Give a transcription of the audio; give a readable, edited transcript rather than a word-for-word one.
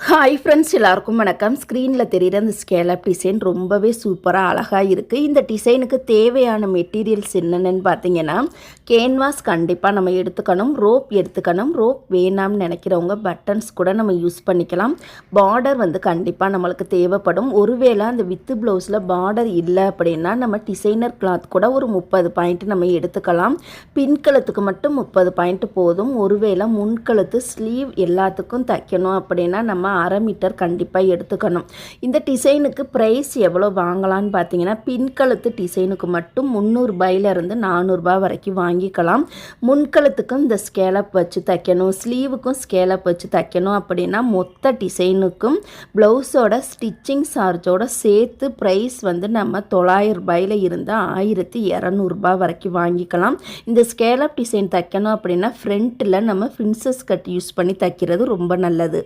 Hi friends, எல்லாருக்கும் வணக்கம். ஸ்க்ரீனில் தெரிகிற அந்த ஸ்கேலப் டிசைன் ரொம்பவே சூப்பராக அழகாக இருக்குது. இந்த டிசைனுக்கு தேவையான மெட்டீரியல்ஸ் என்னென்னு பார்த்தீங்கன்னா, கேன்வாஸ் கண்டிப்பாக நம்ம எடுத்துக்கணும், ரோப் எடுத்துக்கணும். ரோப் வேணாம்னு நினைக்கிறவங்க பட்டன்ஸ் கூட நம்ம யூஸ் பண்ணிக்கலாம். பார்டர் கண்டிப்பாக நம்மளுக்கு தேவைப்படும். ஒருவேளை அந்த வித்து ப்ளவுஸில் பார்டர் இல்லை அப்படின்னா நம்ம டிசைனர் கிளாத் கூட ஒரு 30 பாயிண்ட் நம்ம எடுத்துக்கலாம். பின்கழுத்துக்கு மட்டும் 30 பாயிண்ட் போதும். ஒருவேளை முன்கழுத்து ஸ்லீவ் எல்லாத்துக்கும் தைக்கணும் அப்படின்னா நம்ம 1/2 மீட்டர் கண்டிப்பாக எடுத்துக்கணும். இந்த டிசைனுக்கு ப்ரைஸ் எவ்வளோ வாங்கலான்னு பார்த்தீங்கன்னா, பின்கழுத்து டிசைனுக்கு மட்டும் 300 ரூபாயிலிருந்து 400 ரூபாய் வரைக்கும் வாங்கிக்கலாம். முன்கழுத்துக்கும் இந்த ஸ்கேலப் வச்சு தைக்கணும், ஸ்லீவுக்கும் ஸ்கேலப் வச்சு தைக்கணும் அப்படின்னா மொத்த டிசைனுக்கும் ப்ளவுஸோட ஸ்டிச்சிங் சார்ஜோட சேர்த்து ப்ரைஸ் நம்ம 900 ரூபாயில் இருந்து 1200 ரூபாய் வரைக்கும் வாங்கிக்கலாம். இந்த ஸ்கேலப் டிசைன் தைக்கணும் அப்படின்னா ஃப்ரண்ட்டில் நம்ம பிரின்சஸ் கட் யூஸ் பண்ணி தைக்கிறது ரொம்ப நல்லது.